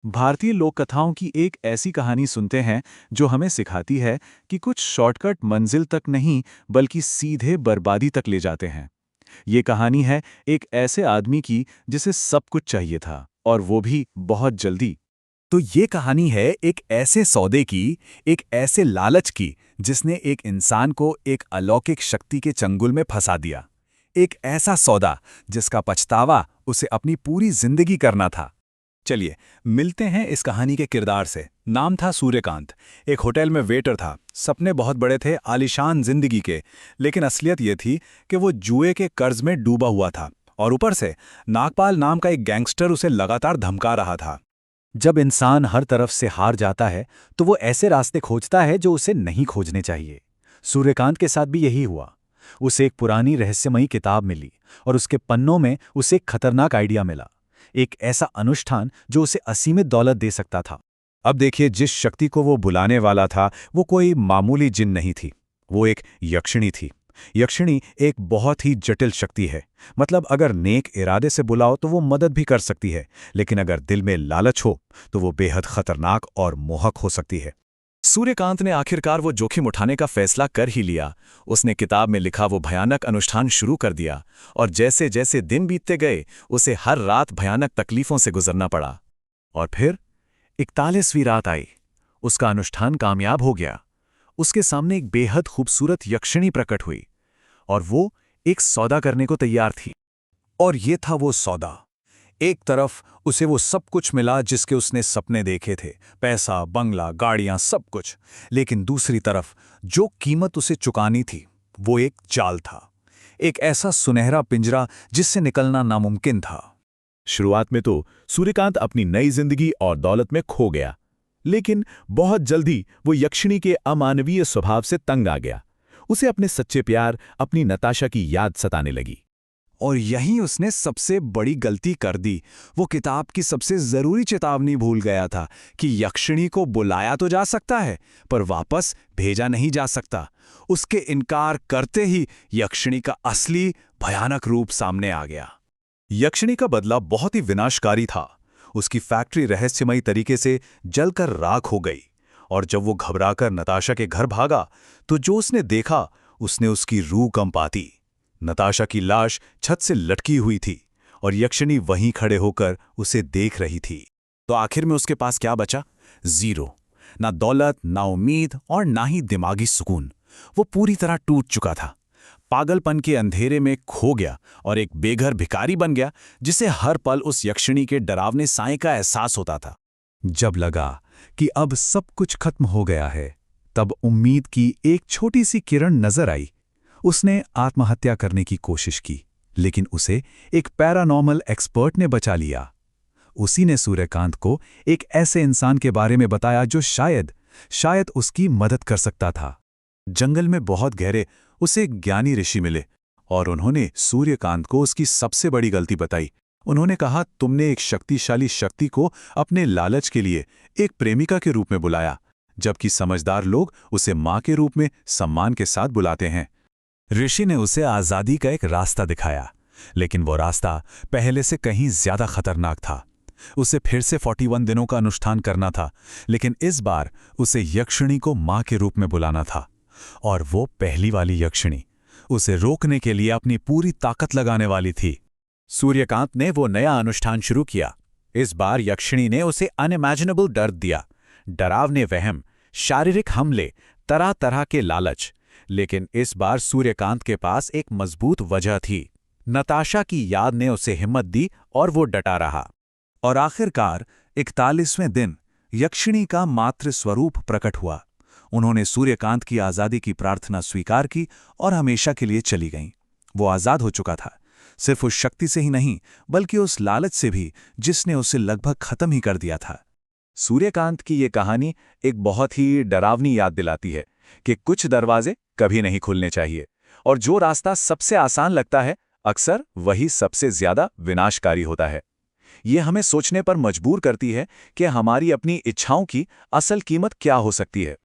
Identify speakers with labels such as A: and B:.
A: भारतीय लोक कथाओं की एक ऐसी कहानी सुनते हैं जो हमें सिखाती है कि कुछ शॉर्टकट मंजिल तक नहीं बल्कि सीधे बर्बादी तक ले जाते हैं। ये कहानी है एक ऐसे आदमी की जिसे सब कुछ चाहिए था और वो भी बहुत जल्दी।
B: तो ये कहानी है एक ऐसे सौदे की, एक ऐसे लालच की, जिसने एक इंसान को एक अलौकिक शक्ति के चंगुल में फंसा दिया। एक ऐसा सौदा जिसका पछतावा उसे अपनी पूरी जिंदगी करना था। चलिए, मिलते हैं इस कहानी के किरदार से। नाम था सूर्यकांत। एक होटल में वेटर था। सपने बहुत बड़े थे, आलीशान जिंदगी के। लेकिन असलियत ये थी कि वो जुए के कर्ज में डूबा हुआ था, और ऊपर से नागपाल नाम का एक गैंगस्टर उसे लगातार धमका रहा था। जब इंसान हर तरफ से हार जाता है तो वो ऐसे रास्ते खोजता है जो उसे नहीं खोजने चाहिए। सूर्यकांत के साथ भी यही हुआ। उसे एक पुरानी रहस्यमयी किताब मिली और उसके पन्नों में उसे एक खतरनाक आइडिया मिला। एक ऐसा अनुष्ठान जो उसे असीमित दौलत दे सकता था। अब देखिए, जिस शक्ति को वो बुलाने वाला था वो कोई मामूली जिन नहीं थी। वो एक यक्षिणी थी। यक्षिणी एक बहुत ही जटिल शक्ति है। मतलब अगर नेक इरादे से बुलाओ तो वो मदद भी कर सकती है, लेकिन अगर दिल में लालच हो तो वो बेहद खतरनाक और मोहक हो सकती है। सूर्यकांत ने आखिरकार वो जोखिम उठाने का फैसला कर ही लिया। उसने किताब में लिखा वो भयानक अनुष्ठान शुरू कर दिया, और जैसे जैसे दिन बीतते गए उसे हर रात भयानक तकलीफों से गुजरना पड़ा। और फिर 41वीं रात आई। उसका अनुष्ठान कामयाब हो गया। उसके सामने एक बेहद खूबसूरत यक्षिणी प्रकट हुई, और वो एक सौदा करने को तैयार थी। और ये था वो सौदा। एक तरफ उसे वो सब कुछ मिला जिसके उसने सपने देखे थे, पैसा, बंगला, गाड़ियां, सब कुछ। लेकिन दूसरी तरफ जो कीमत उसे चुकानी थी वो एक जाल था। एक ऐसा सुनहरा पिंजरा जिससे निकलना नामुमकिन था। शुरुआत में तो सूर्यकांत अपनी नई जिंदगी और दौलत में खो गया, लेकिन बहुत जल्दी वो यक्षिणी के अमानवीय स्वभाव से तंग आ गया। उसे अपने सच्चे प्यार, अपनी नताशा की याद सताने लगी। और यहीं उसने सबसे बड़ी गलती कर दी। वो किताब की सबसे जरूरी चेतावनी भूल गया था कि यक्षिणी को बुलाया तो जा सकता है, पर वापस भेजा नहीं जा सकता। उसके इनकार करते ही यक्षिणी का असली भयानक रूप सामने आ गया। यक्षिणी का बदला बहुत ही विनाशकारी था। उसकी फैक्ट्री रहस्यमयी तरीके से जलकर राख हो गई, और जब वो घबराकर नताशा के घर भागा तो जो उसने देखा उसने उसकी रूह कंपा दी। नताशा की लाश छत से लटकी हुई थी, और यक्षिणी वहीं खड़े होकर उसे देख रही थी। तो आखिर में उसके पास क्या बचा? जीरो। ना दौलत, ना उम्मीद, और ना ही दिमागी सुकून। वो पूरी तरह टूट चुका था। पागलपन के अंधेरे में खो गया और एक बेघर भिखारी बन गया, जिसे हर पल उस यक्षिणी के डरावने साए का एहसास होता था। जब लगा कि अब सब कुछ खत्म हो गया है, तब उम्मीद की एक छोटी सी किरण नजर आई। उसने आत्महत्या करने की कोशिश की, लेकिन उसे एक पैरानॉर्मल एक्सपर्ट ने बचा लिया। उसी ने सूर्यकांत को एक ऐसे इंसान के बारे में बताया जो शायद उसकी मदद कर सकता था। जंगल में बहुत गहरे उसे एक ज्ञानी ऋषि मिले, और उन्होंने सूर्यकांत को उसकी सबसे बड़ी गलती बताई। उन्होंने कहा, तुमने एक शक्तिशाली शक्ति को अपने लालच के लिए एक प्रेमिका के रूप में बुलाया, जबकि समझदार लोग उसे मां के रूप में सम्मान के साथ बुलाते हैं। ऋषि ने उसे आजादी का एक रास्ता दिखाया, लेकिन वो रास्ता पहले से कहीं ज्यादा खतरनाक था। उसे फिर से 41 दिनों का अनुष्ठान करना था, लेकिन इस बार उसे यक्षिणी को मां के रूप में बुलाना था। और वो पहली वाली यक्षिणी उसे रोकने के लिए अपनी पूरी ताकत लगाने वाली थी। सूर्यकांत ने वो नया अनुष्ठान शुरू किया। इस बार यक्षिणी ने उसे अनइमेजिनेबल डर दिया। डरावने वहम, शारीरिक हमले, तरह तरह के लालच। लेकिन इस बार सूर्यकांत के पास एक मजबूत वजह थी। नताशा की याद ने उसे हिम्मत दी और वो डटा रहा। और आखिरकार 41वें दिन यक्षिणी का मातृ स्वरूप प्रकट हुआ। उन्होंने सूर्यकांत की आज़ादी की प्रार्थना स्वीकार की और हमेशा के लिए चली गईं। वो आज़ाद हो चुका था, सिर्फ उस शक्ति से ही नहीं बल्कि उस लालच से भी जिसने उसे लगभग खत्म ही कर दिया था। सूर्यकांत की ये कहानी एक बहुत ही डरावनी याद दिलाती है कि कुछ दरवाजे कभी नहीं खुलने चाहिए, और जो रास्ता सबसे आसान लगता है अक्सर वही सबसे ज्यादा विनाशकारी होता है। ये हमें सोचने पर मजबूर करती है कि हमारी अपनी इच्छाओं की असल कीमत क्या हो सकती है।